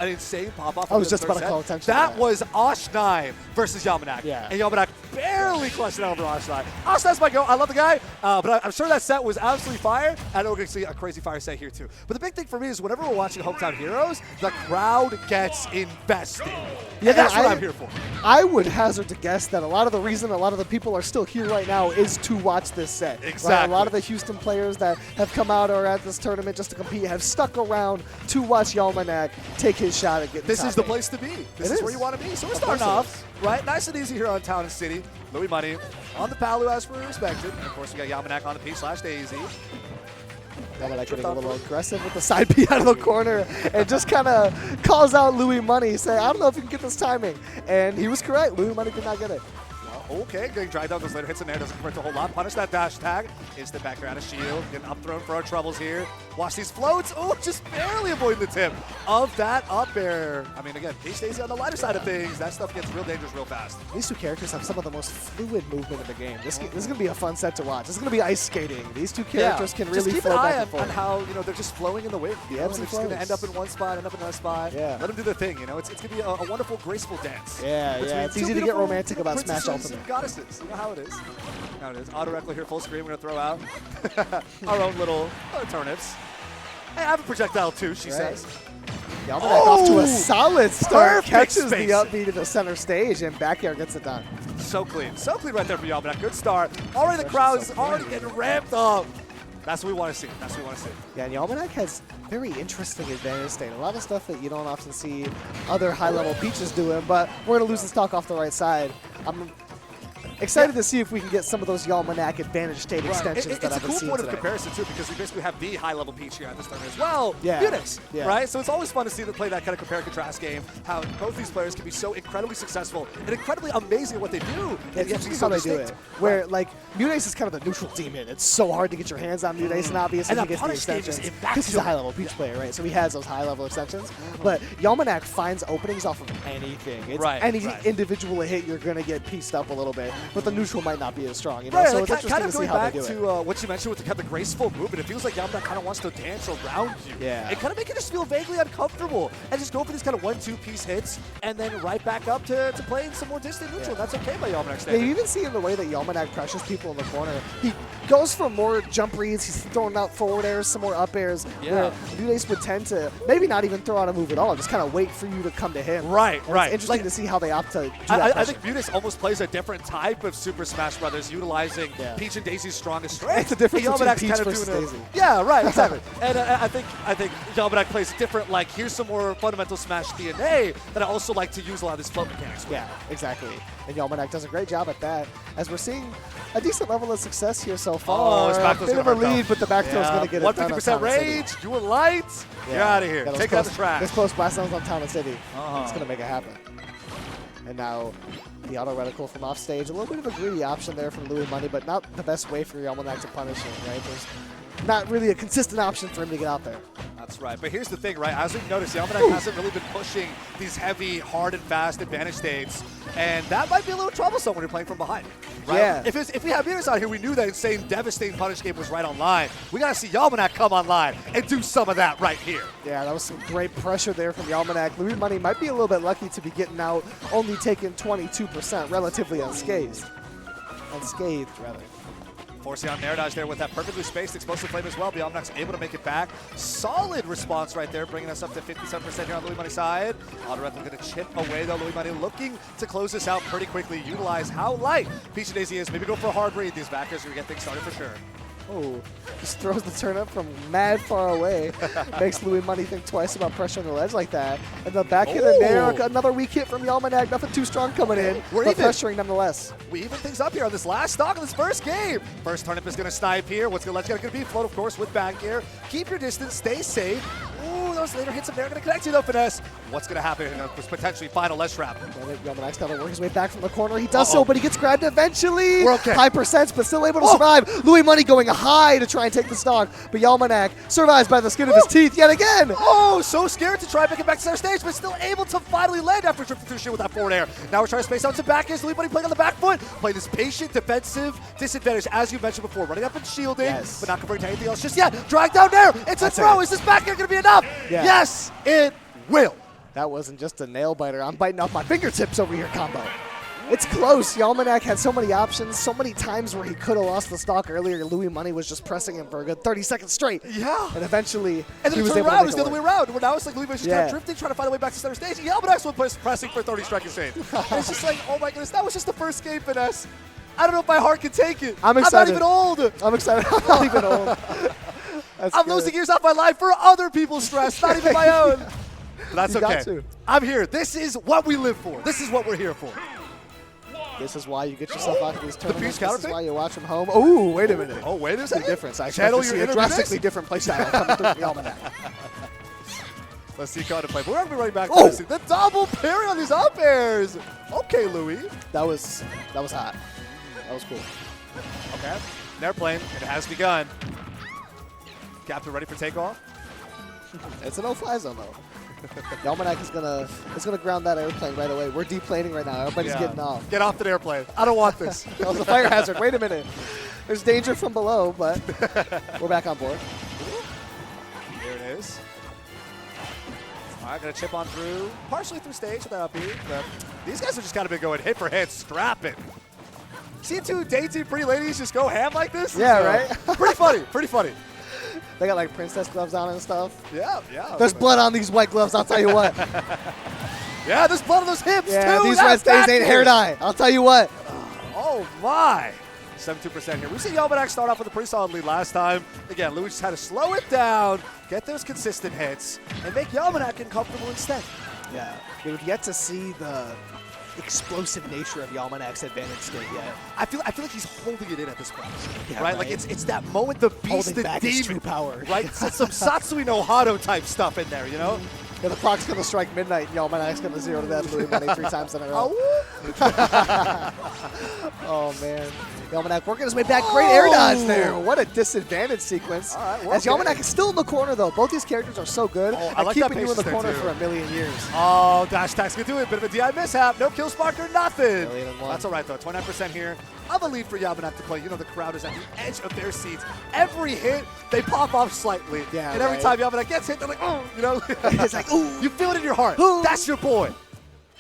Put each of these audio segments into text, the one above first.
an insane pop-off. I was just about to call attention to that. that. Was Osh9 versus Yalmanac. Yeah. And Yalmanac barely clutched it over Osh9. Osh9's my go. I love the guy, but I'm sure that set was absolutely fire. I know we're going to see a crazy fire set here too. But the big thing for me is whenever we're watching Hometown Heroes, the crowd gets invested. Yeah, that's what I'm here for. I would hazard to guess that a lot of the reason a lot of the people are still here right now is to watch this set. Exactly. Right? A lot of the Houston players that have come out or at this tournament just to compete have stuck around to watch Yalmanac take his shot at getting This is the 8. place to be. This is where you want to be. So we're starting off, right? Nice and easy here on Town and City. Louis Money on the Palu as we're expected. And of course, we got Yalmanac on the P/Daisy. Yalmanac getting a little aggressive with the side B out of the corner and just kind of calls out Louis Money, saying, I don't know if you can get this timing. And he was correct. Louis Money did not get it. Okay, getting dragged down those later hits in there, doesn't convert a whole lot. Punish that dash tag. Instant back around a shield. Getting up thrown for our troubles here. Watch these floats. Oh, just barely avoiding the tip of that up air. I mean, again, P/Daisy on the lighter side of things. That stuff gets real dangerous real fast. These two characters have some of the most fluid movement in the game. This is going to be a fun set to watch. This is going to be ice skating. These two characters can really just flow back and keep an eye on how, they're just flowing in the wind. The They're ebbs and just going to flows. end up in one spot, end up in another spot. Yeah. Let them do their thing, It's going to be a wonderful, graceful dance. Yeah. It's easy to get romantic about Smash princesses Ultimate. and goddesses. You know how it is. Auto-reckless here, full screen. We're going to throw out our own little turnips. Hey, I have a projectile too, she says. Yalmanac off to a solid start. Perfect Catches spacing. the upbeat to the center stage, and back air gets it done. So clean right there for Yalmanac. Good start. Already the crowd is already getting ramped up. That's what we want to see. Yeah, and Yalmanac has very interesting advantage state. A lot of stuff that you don't often see other high-level Peaches doing, but we're going to lose the stock off the right side. I'm excited to see if we can get some of those Yalmanac advantage state extensions that I've been seeing It's a cool point today. of comparison, too, because we basically have the high-level Peach here at this tournament as well, Yeah. Eunice, Yeah. right? So it's always fun to see them play that kind of compare and contrast game, how both these players can be so incredibly successful and incredibly amazing at what they do. It's interesting how they do it. Where, like, Mudace is kind of the neutral demon. It's so hard to get your hands on Mudace, and obviously And he that gets the punish game is extensions. immaculate. Because he's a high-level Peach player, right? So he has those high-level extensions. But Yalmanac finds openings off of anything. It's any individual hit, you're going to get pieced up a little bit. But the neutral might not be as strong. You know? Right, So like, it's interesting kind to of see going how back they do it. to what you mentioned with the kind of graceful movement. It feels like Yalmanac kind of wants to dance around you. Yeah. And kind of make it just feel vaguely uncomfortable and just go for these kind of 1-2 piece hits and then right back up to playing some more distant neutral. That's okay by Yalmanac Yeah, standing. you even see in the way that Yalmanac pressures people in the corner. He goes for more jump reads. He's throwing out forward airs, some more up airs. Yeah. Where Mudace would tend to maybe not even throw out a move at all, just kind of wait for you to come to him. Right. It's interesting to see how they opt to do that. I think Mudace almost plays a different type of Super Smash Brothers, utilizing Peach and Daisy's strongest strengths. It's the difference between Yalmanac's Peach kind of versus doing Daisy. Yeah, right, exactly. And I think Yalmanac plays different, like, here's some more fundamental Smash DNA that I also like to use a lot of this float mechanics with. Yeah, exactly. And Yalmanac does a great job at that, as we're seeing a decent level of success here so far. Oh, his back throw's a bit of gonna a hurt, lead, but the back throw's going to get it done on 150% Town and City. rage, you were light, you're out of here. Yeah, Take it out the trash. This close blast zones on Town and City. It's going to make it happen. And now the auto reticle from off stage. A little bit of a greedy option there from Louis Money, but not the best way for Yalmanac to punish him, right? There's not really a consistent option for him to get out there. That's right. But here's the thing, right? As we've noticed, Yalmanac hasn't really been pushing these heavy, hard and fast advantage states. And that might be a little troublesome when you're playing from behind. Right? Yeah. If we have Venus out here, we knew that insane, devastating punish game was right online. We got to see Yalmanac come online and do some of that right here. Yeah, that was some great pressure there from Yalmanac. Louis Money might be a little bit lucky to be getting out, only taking 22%, relatively unscathed. Unscathed, rather. Forcing on Nair dodge there with that perfectly spaced explosive flame as well. Yalmanac's able to make it back. Solid response right there, bringing us up to 57% here on Louis Money's side. Auto-Rethel going to chip away though. Louis Money looking to close this out pretty quickly. Utilize how light Peach and Daisy is. Maybe go for a hard read. These backers are going to get things started for sure. Oh, just throws the turnip from mad far away. Makes Louis Money think twice about pressure on the ledge like that. And the back hit in there, another weak hit from Yalmanac. Nothing too strong coming in, but pressuring nonetheless. We even things up here on this last stock of this first game. First turnip is going to snipe here. What's going to be? Float, of course, with back air. Keep your distance, stay safe. Ooh, those later hits up there are going to connect you though, Finesse. What's going to happen in this potentially final ledge trap? Yalmanac's got to work his way back from the corner. He does so, but he gets grabbed eventually. We're okay. High percents, but still able to survive. Louis Money going high to try and take the stock, but Yalmanac survives by the skin of his teeth yet again. Oh, so scared to try and make it back to center stage, but still able to finally land after drifting through shit with that forward air. Now we're trying to space out some back airs. Louis Money playing on the back foot, playing this patient defensive disadvantage, as you mentioned before, running up and shielding, but not converting to anything else just yet. Drag down there. It's a throw. Is this back air going to be enough? Yes, it will. That wasn't just a nail biter. I'm biting off my fingertips over here combo. It's close. Yalmanac had so many options, so many times where he could have lost the stock earlier. Louis Money was just pressing him for a good 30 seconds straight. Yeah. And eventually, and then he was turned able around, to it was the other way around. Where now it's like Louis Money's just kind of drifting, trying to find a way back to center stage. And Yalmanac's one pressing for 30 seconds straight. It's just like, oh my goodness, that was just the first game finesse. I don't know if my heart can take it. I'm excited. I'm not even old. I'm excited. I'm not even old. I'm losing years off my life for other people's stress, not even my own. But that's okay. I'm here. This is what we live for. This is what we're here for. This is why you get yourself out of these tournaments. This is why you watch from home. Oh, wait a minute. Oh, wait a second. Big difference. I expect to see a drastically different playstyle coming through the Yalmanac. Let's see how to play. We're going to be right back to this. The double parry on these up airs. Okay, Louis. That was hot. That was cool. Okay. Airplane. It has begun. Captain ready for takeoff? It's a no-fly zone, though. Yalmanac is gonna ground that airplane right away. We're deplaning right now. Everybody's getting off. Get off the airplane. I don't want this. That was a fire hazard. Wait a minute. There's danger from below, but we're back on board. Here it is. All right, gonna chip on through, partially through stage with that up here. But these guys have just kind of been going hit for hit, strapping. See two dainty pretty ladies just go ham like this? Yeah, right? Pretty funny. Pretty funny. They got like princess gloves on and stuff. Yeah, yeah. There's blood on these white gloves, I'll tell you what. Yeah, there's blood on those hips, too. These red stains ain't hair dye, I'll tell you what. Oh, my. 72% here. We've seen Yalmanac start off with a pretty solid lead last time. Again, Louis just had to slow it down, get those consistent hits, and make Yalmanac uncomfortable instead. Yeah, we've yet to see the explosive nature of Yalmanac's advantage state yet. I feel like he's holding it in at this point, yeah, right? Like it's that moment, the beast, the demon, true power, right? Some Satsui no Hado type stuff in there, you know? Yeah, the proc's gonna strike midnight, and Yalmanac's gonna 0 to that Louis Money 3 times in a row. Oh man, Yalmanac working his way back. Great air dodge there. What a disadvantage sequence. As Yalmanac is still in the corner though. Both these characters are so good at like keeping you in the corner for a million years. Oh, dash attack's gonna do it. Bit of a DI mishap. No kill spark or nothing. That's all right though. 29% here. I'm a lead for Yalmanac to play. You know the crowd is at the edge of their seats. Every hit, they pop off slightly. Yeah, and every time Yalmanac gets hit, they're like, oh, you know? It's like, ooh. You feel it in your heart. Ooh. That's your boy.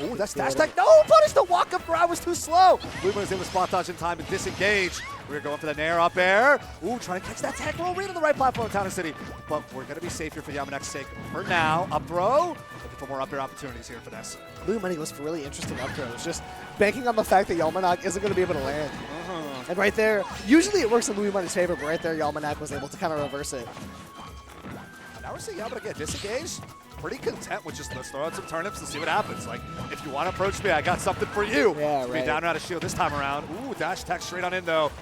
Oh, that's dash attack. No, punish the walk-up grab was too slow. Louis was able to spot dodge in time and disengage. We're going for the nair up air. Ooh, trying to catch that tech roll right on the right platform of Town and City. But we're going to be safe here for Yalmanac's sake for now. Up throw. Looking for more up air opportunities here for this. Louis Money was for really interesting up throws. Just banking on the fact that Yalmanac isn't going to be able to land. And right there, usually it works in Louis Money's favor, but right there, Yalmanac was able to kind of reverse it. Now we're seeing Yalmanac get disengaged. Pretty content with just let's throw out some turnips and see what happens. Like, if you want to approach me, I got something for you. Yeah, right. Be down and out of shield this time around. Ooh, dash attack straight on in though.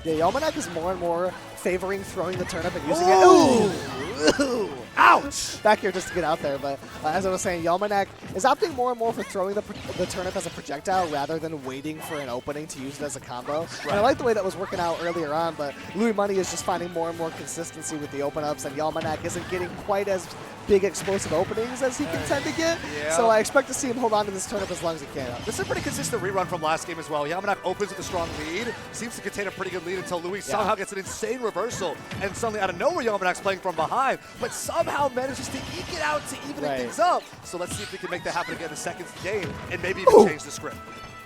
Yeah, Yalmanac is more and more favoring throwing the turnip and using it. Ooh! Ouch! Back here just to get out there, but as I was saying, Yalmanac is opting more and more for throwing the turnip as a projectile rather than waiting for an opening to use it as a combo. Right. And I like the way that was working out earlier on, but Louis Money is just finding more and more consistency with the open-ups, and Yalmanac isn't getting quite as big explosive openings as he can tend to get. Yeah. So I expect to see him hold on to this turnip as long as he can. This is a pretty consistent rerun from last game as well. Yalmanac opens with a strong lead, seems to contain a pretty good lead until Louis somehow gets an insane reversal, and suddenly out of nowhere Yalmanac's playing from behind, but somehow manages to eke it out to even things up. So let's see if we can make that happen again in the second game and maybe even change the script.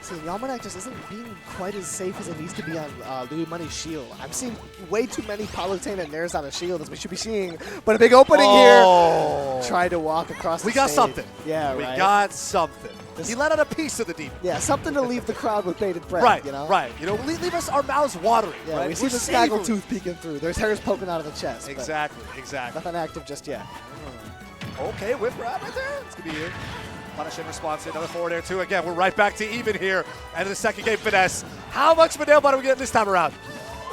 See, Yalmanac just isn't being quite as safe as it needs to be on Louis Money's shield. I'm seeing way too many Palutena nairs on a shield as we should be seeing, but a big opening here. Try to walk across the stage. We got something. Yeah, we got something. He let out a piece of the demon. Yeah, something to leave the crowd with bated breath, right, you know? Right, you know, leave us our mouths watering. Yeah, right? we see the snaggle tooth peeking through. There's hairs poking out of the chest. Exactly, exactly. Nothing active just yet. Okay, whip grab right there. It's going to be you. Punish in response to another forward air too. Again, we're right back to even here. End of the second game finesse. How much of a nail bite are we getting this time around?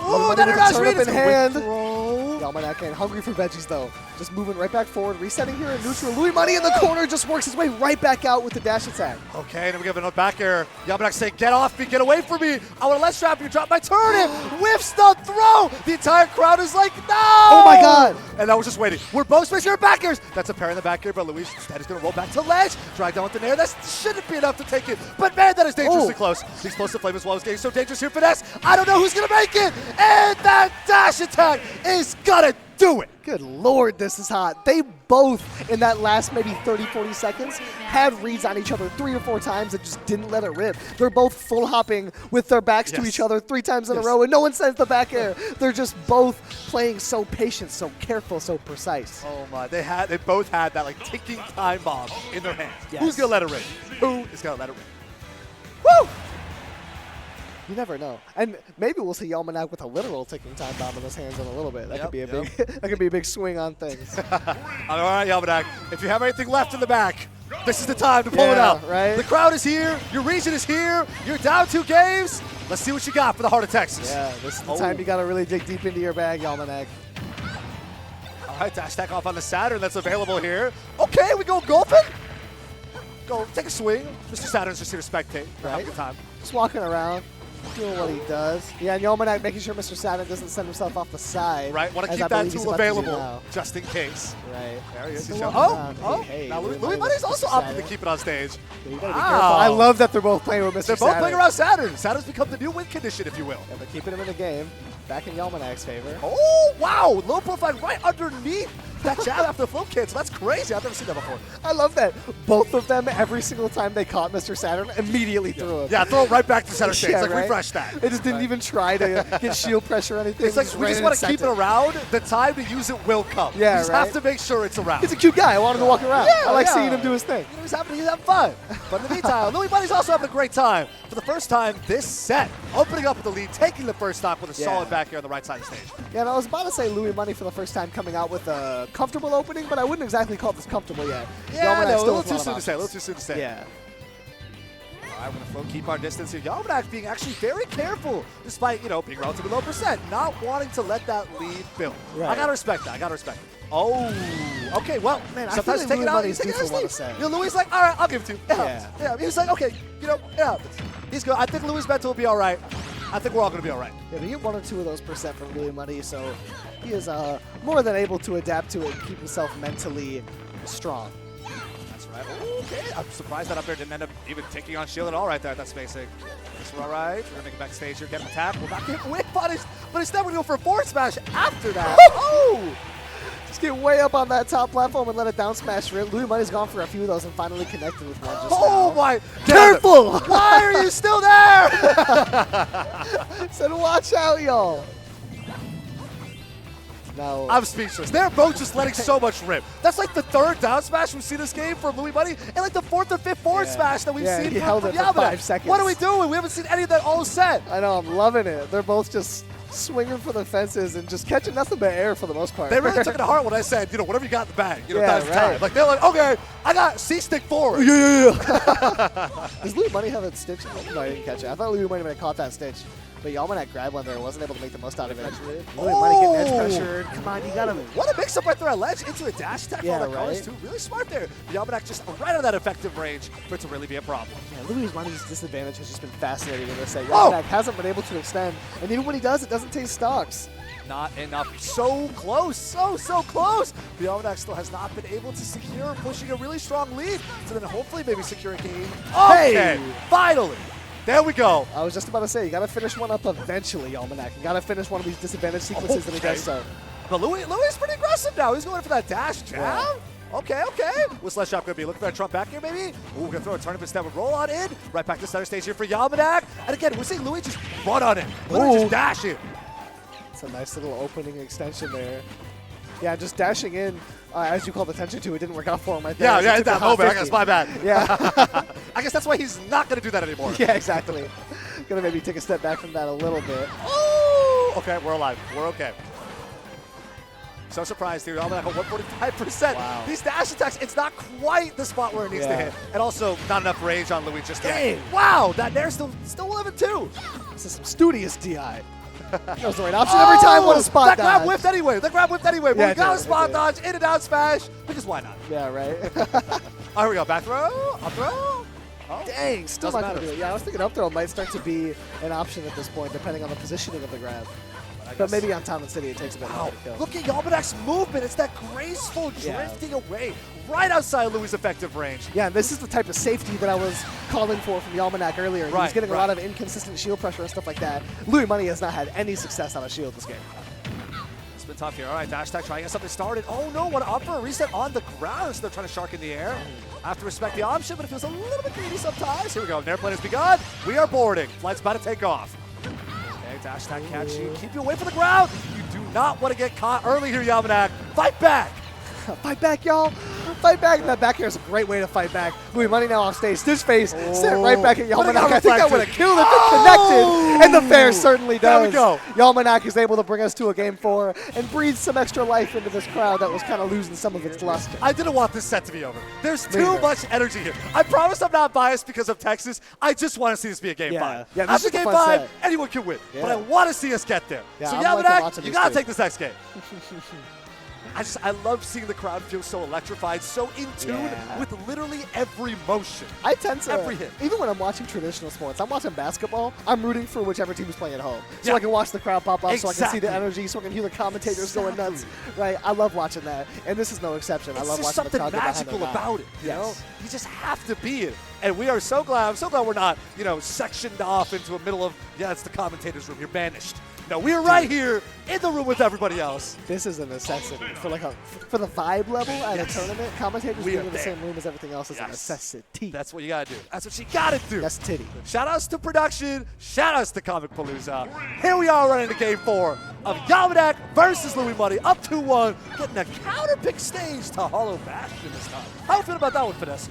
Ooh, that air read in hand. Yalmanac ain't hungry for veggies though. Just moving right back forward, resetting here in neutral. Louis Money in the corner just works his way right back out with the dash attack. Okay, then we give another back air. Yalmanac saying, get off me, get away from me. I want to let trap you, drop my turnip. Whiffs the throw. The entire crowd is like, no. Oh my God. And I was just waiting. We're both spacing our back airs. That's a pair in the back air, but Louis instead is going to roll back to ledge. Drag down with the nair. That shouldn't be enough to take it. But man, that is dangerously close. The explosive flame as well is getting so dangerous here. Finesse. I don't know who's going to make it. And that dash attack is good. gotta do it. Good Lord, this is hot. They both, in that last maybe 30, 40 seconds, had reads on each other 3 or 4 times and just didn't let it rip. They're both full hopping with their backs to each other 3 times in a row, and no one sends the back air. They're just both playing so patient, so careful, so precise. Oh my, they both had that like ticking time bomb in their hands. Yes. Who's gonna let it rip? Who is gonna let it rip? Woo! You never know. And maybe we'll see Yalmanac with a literal ticking time bomb in his hands in a little bit. That could be a big that could be a big swing on things. All right, Yalmanac, if you have anything left in the back, this is the time to pull it out. Right? The crowd is here, your region is here, you're down 2 games. Let's see what you got for the heart of Texas. Yeah, this is the time you gotta really dig deep into your bag, Yalmanac. All right, dash attack off on the Saturn that's available here. Okay, we go golfing. Go take a swing. Mr. Saturn's just here to spectate. Have a good time. Just walking around, doing what he does. Yeah, and Yalmanac making sure Mr. Saturn doesn't send himself off the side. Right, want to keep that tool available just in case. Right. There he is. Hey, now Louis Money's also opting to keep it on stage. You gotta be careful. I love that they're both playing with Mr. They're both playing around Saturn. Saturn's become the new win condition, if you will. Yeah, but keeping him in the game. Back in Yalmanac's favor. Oh, wow. Low profile right underneath that jab after the float cancel. That's crazy. I've never seen that before. I love that. Both of them, every single time they caught Mr. Saturn, immediately threw him. Yeah, throw it right back to center stage. Yeah, like, right? refresh that. They just didn't even try to get shield pressure or anything. It's like, we just want to keep it around. The time to use it will come. Yeah, we just have to make sure it's around. He's a cute guy. I want him to walk around. Yeah, I like seeing him do his thing. You know, he's having fun. But in the meantime, Louis Money's also having a great time. For the first time this set, opening up with the lead, taking the first stock with a solid back here on the right side of the stage. Yeah, and I was about to say Louis Money for the first time coming out with a comfortable opening, but I wouldn't exactly call this comfortable yet. Yeah, no, a little too soon to say. A little too soon to say. Yeah. All right, we're going to keep our distance here. Yalmanac being actually very careful, despite, being relatively low percent, not wanting to let that lead build. Right. I got to respect that. I got to respect it. Oh, okay, well, man, sometimes I feel like take it out. Money's due for what to say. Louis is like, all right, I'll give it to you. Yeah. He was like, okay, it happens. He's good. I think Louis' mental will be all right. I think we're all going to be all right. Yeah, we get 1 or 2 of those percent from Louis Money, so he is more than able to adapt to it and keep himself mentally strong. That's right. Okay, I'm surprised that up there didn't end up even taking on shield at all right there at that spacing. This we're all right. We're going to make it backstage here, get an attack. We'll not get whip punished, but instead we're going to go for a forward smash after that. Oh! Just get way up on that top platform and let it down smash rip. Louis Money's gone for a few of those and finally connected with one just now. My! Careful! Why are you still there? Said watch out, y'all. No. I'm speechless. They're both just letting so much rip. That's like the 3rd down smash we've seen this game from Louis Money, and like the 4th or 5th forward smash that we've seen he from held it for Yalmanac. 5 seconds. What are we doing? We haven't seen any of that all set. I know, I'm loving it. They're both just swinging for the fences and just catching nothing but air for the most part. They really took it to heart when I said, whatever you got in the bag, yeah, that's time. Like, they're like, okay, I got C-stick forward. Yeah. Does Louis Money have a stitch? No, I didn't catch it. I thought Louis Money might have caught that stitch. But Yalmanac grabbed one there and wasn't able to make the most out of it. Louis Money getting edge pressure. Come on, you got him. What a mix-up right there on ledge into a dash attack. Yeah, all that colors too. Really smart there. Yalmanac just right out of that effective range for it to really be a problem. Yeah, Louis Money's disadvantage has just been fascinating in this set. Yalmanac hasn't been able to extend, and even when he does, it doesn't taste stocks. Not enough. So close. So close. The Yalmanac still has not been able to secure, pushing a really strong lead. So then hopefully maybe secure a game. Okay, finally. There we go. I was just about to say, you got to finish one up eventually, Yalmanac. You got to finish one of these disadvantage sequences, and he does so. But Louis is pretty aggressive now. He's going for that dash jab. Yeah. Okay. What's Sledge Shop going to be? Looking for that Trump back here, maybe? Ooh, going to throw a turnip instead with roll on in. Right back to center stage here for Yalmanac. And again, we're seeing Louis just run on it. Literally just dash it. It's a nice little opening extension there. Yeah, just dashing in, as you called attention to, it didn't work out for him right there. Yeah, that moment. I guess my bad. Yeah. I guess that's why he's not going to do that anymore. Yeah, exactly. Gonna maybe take a step back from that a little bit. Oh! Okay, we're alive. We're okay. So surprised here. Yalmanac at 145%. Wow. These dash attacks, it's not quite the spot where it needs to hit. And also, not enough range on Louis just yet. Wow, that Nair still will have it too. This is some studious DI. That was the right option every time. What a spot dodge. That grab whipped anyway. But we got a spot dodge, in and out smash, because why not? Yeah, right. Here we go. Back throw, up throw. Oh, dang, still not gonna do it. Yeah, I was thinking up throw might start to be an option at this point, depending on the positioning of the grab. But maybe on Town and City, it takes a bit longer to kill. Look at Yalmanac's movement. It's that graceful drifting away right outside Louis' effective range. Yeah, and this is the type of safety that I was calling for from Yalmanac earlier. He was getting a lot of inconsistent shield pressure and stuff like that. Louis Money has not had any success on a shield this game. It's been tough here. All right, dash tag trying to get something started. Oh no, what up for a reset on the ground. So they're trying to shark in the air. I have to respect the option, but it feels a little bit greedy sometimes. Here we go. An airplane has begun. We are boarding. Flight's about to take off. Okay, dash tag catch you. Keep you away from the ground. You do not want to get caught early here, Yalmanac. Fight back. Fight back, y'all. Fight back. And that back air is a great way to fight back. Louis Money now off stage. Stitch face sent right back at Yalmanac. I think that would have killed if it connected. And the fair certainly does. There we go. Yalmanac is able to bring us to a game 4 and breathe some extra life into this crowd that was kind of losing some of its luster. I didn't want this set to be over. There's too much energy here. I promise I'm not biased because of Texas. I just want to see this be a game 5. Yeah, this after is a game fun 5, set. anyone can win. Yeah. But I want to see us get there. Yeah, so I'm liking Yalmanac, watching you this got to too. take this next game. I love seeing the crowd feel so electrified, so in tune with literally every motion. I tend to, every hit. even when I'm watching traditional sports, I'm watching basketball, I'm rooting for whichever team is playing at home. So I can watch the crowd pop up, so I can see the energy, so I can hear the commentators going nuts. Right? I love watching that, and this is no exception. I love It's just watching the something crowd get behind magical their guy. about it. You know? You just have to be it. And we are so glad. I'm so glad we're not, sectioned off into a middle of, it's the commentator's room. You're banished. No, we're right here in the room with everybody else. This is a necessity for the vibe level at a tournament. Commentators being in the same room as everything else is a necessity. That's what you gotta do. That's what you gotta do. That's titty. Shout outs to production. Shout outs to Comicpalooza. Here we are running the game 4 of Yalmanac versus Louis Money, up 2-1, getting a counter pick stage to Hollow Bastion this time. How do you feel about that one, Finesse?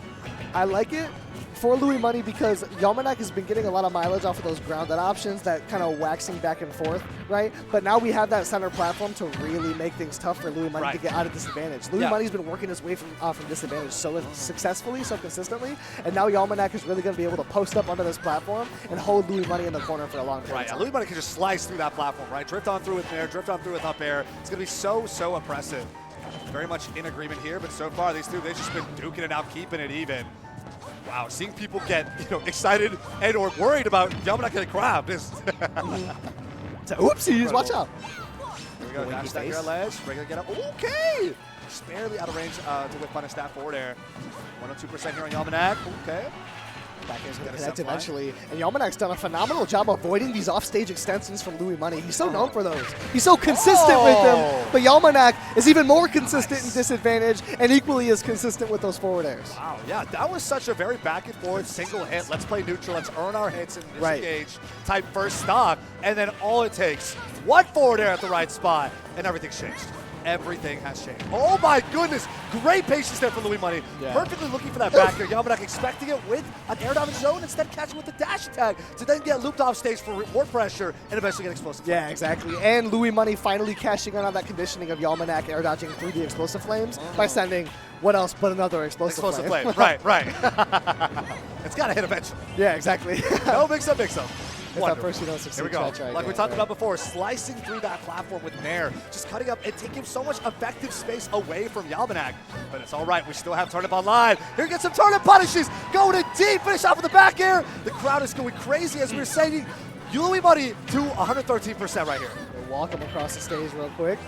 I like it for Louis Money because Yalmanac has been getting a lot of mileage off of those grounded options, that kind of waxing back and forth, right? But now we have that center platform to really make things tough for Louis Money to get out of disadvantage. Louis Money's been working his way from disadvantage so successfully, so consistently, and now Yalmanac is really going to be able to post up under this platform and hold Louis Money in the corner for a long period of time. Louis Money can just slice through that platform, right? Drift on through with air, drift on through with up air. It's going to be so oppressive. Very much in agreement here, but so far these two, they've just been duking it out, keeping it even. Wow, seeing people get excited and or worried about Yalmanac getting grabbed is oopsies, watch out. Here we go, dash here at ledge, regular get up. Okay! Just barely out of range to whip punish that forward air. 102% here on Yalmanac. Okay. Back air's going to connect eventually. And Yalmanac's done a phenomenal job avoiding these offstage extensions from Louis Money. He's so known for those. He's so consistent with them. But Yalmanac is even more consistent in disadvantage and equally as consistent with those forward airs. Wow, yeah, that was such a very back and forth single hit. Let's play neutral. Let's earn our hits and disengage type first stock. And then all it takes, one forward air at the right spot, and everything's changed. Everything has changed. Oh my goodness! Great patience there for Louis Money. Perfectly looking for that back air. Yalmanac expecting it with an air down zone, instead catching with the dash attack to then get looped off stage for more pressure and eventually get explosive. Yeah, exactly. And Louis Money finally cashing in on that conditioning of Yalmanac air dodging through the explosive flames by sending what else but another explosive flame. Right. It's got to hit eventually. Yeah, exactly. No mix-up. First, Here we go. Like we talked about before, slicing through that platform with Nair, just cutting up and taking so much effective space away from Yalmanac. But it's all right. We still have Turnip online. Here gets some Turnip punishes. Going in deep. Finish off with the back air. The crowd is going crazy as we were saying. Louis Money to 113% right here. We'll walk him across the stage real quick.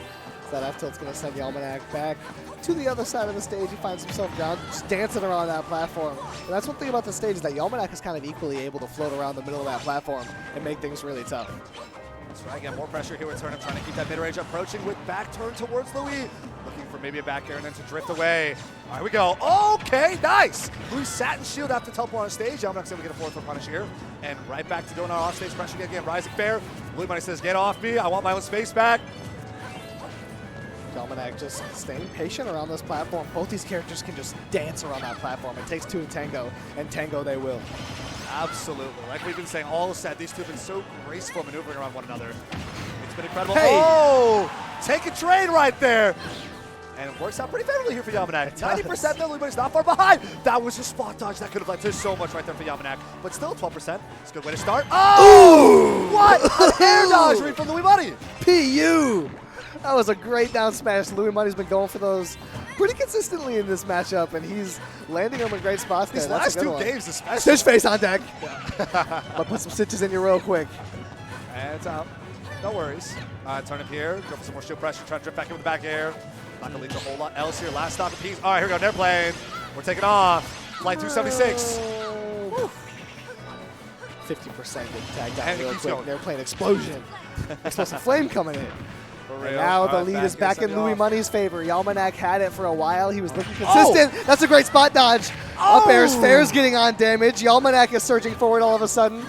That F tilt's going to send Yalmanac back to the other side of the stage. He finds himself down, just dancing around that platform. And that's one thing about the stage is that Yalmanac is kind of equally able to float around the middle of that platform and make things really tough. That's right. Again, more pressure here with Turnip, trying to keep that mid-range approaching with back turn towards Louis. Looking for maybe a back air and then to drift away. All right, we go. Okay, nice. Louis sat and shield after teleport on stage. Yalmanac's able to get a forward foot punish here. And right back to going on off-stage pressure again. Rising fair. Louis Money says, get off me. I want my own space back. Yalmanac just staying patient around this platform. Both these characters can just dance around that platform. It takes two to tango, and tango they will. Absolutely. Like we've been saying all set, these two have been so graceful maneuvering around one another. It's been incredible. Hey. Oh! Take a trade right there. And it works out pretty favorably here for Yalmanac. 90% there, Louis Money's not far behind. That was a spot dodge. That could have led to so much right there for Yalmanac. But still 12%. It's a good way to start. Oh! Ooh. What an air dodge read from Louis Money. PU! That was a great down smash. Louis Money's been going for those pretty consistently in this matchup, and he's landing them in great spots there. These That's last a good two one. games especially. Stitch face on deck. I'll put some stitches in you real quick. And it's out. No worries. Turn up here. Go for some more shield pressure. Try to drift back in with the back air. Not going to lead to a whole lot else here. Last stop apiece. All right, here we go. Airplane. We're taking off. Flight 276. 50% getting tagged out And it real keeps quick. going. They're playing explosion. Explosive flame coming in. And now the All right, lead is back in send it Louis off. Money's favor. Yalmanac had it for a while. He was looking consistent. That's a great spot dodge. Up airs, Fair's getting on damage. Yalmanac is surging forward all of a sudden.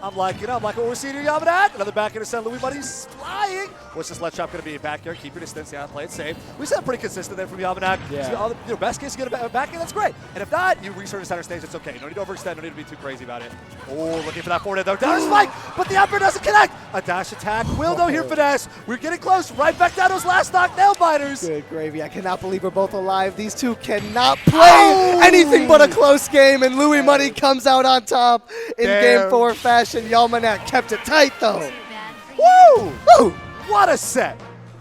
I'm liking it. I'm liking what we're seeing here, Yalmanac. Another back air to send Louis Money's flying. What's this let shot going to be? Back air, keep your distance. Yeah, play it safe. We said pretty consistent there from Yalmanac. Yeah. So, best case, you get a back air, that's great. And if not, you resurge to center stage, it's okay. No need to overextend, no need to be too crazy about it. Oh, looking for that forward though. Down spike, but the upper doesn't connect. A dash attack will though here, Finesse. We're getting close. Right back down those last knock nail biters. Good gravy. I cannot believe we're both alive. These two cannot play anything but a close game, and Louis Money comes out on top in Game 4 fashion. Yalmanac kept it tight, though. Woo! Woo! What a set.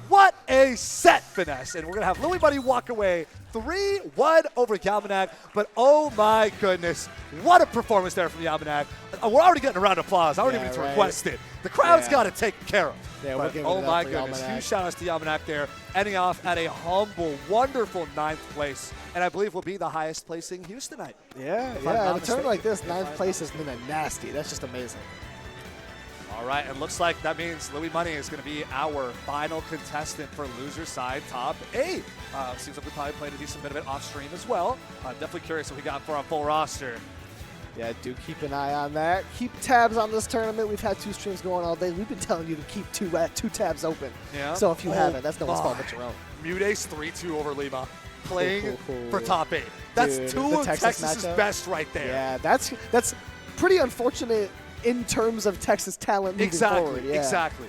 What a set, Finesse. And we're going to have Louis Money walk away 3-1 over Yalmanac. But oh my goodness, what a performance there from Yalmanac. We're already getting a round of applause. I don't even need to request it. The crowd's got it taken care of. Yeah, but oh my goodness, huge shout outs to Yalmanac there, ending off at a humble, wonderful 9th place. And I believe will be the highest placing Houstonite. Yeah, in a tournament like this, 9th place has been a nasty. That's just amazing. All right, and looks like that means Louis Money is going to be our final contestant for loser side top 8. Seems like we probably played a decent bit of it off stream as well. Definitely curious what we got for our full roster. Yeah, do keep an eye on that. Keep tabs on this tournament. We've had 2 streams going all day. We've been telling you to keep two tabs open. Yeah. So if you haven't, that's no one's fault but your own. Mudace 3-2 over Lima, playing cool. for top 8. That's Dude, 2 of Texas's best right there. Yeah, that's pretty unfortunate in terms of Texas talent moving forward. Yeah. Exactly.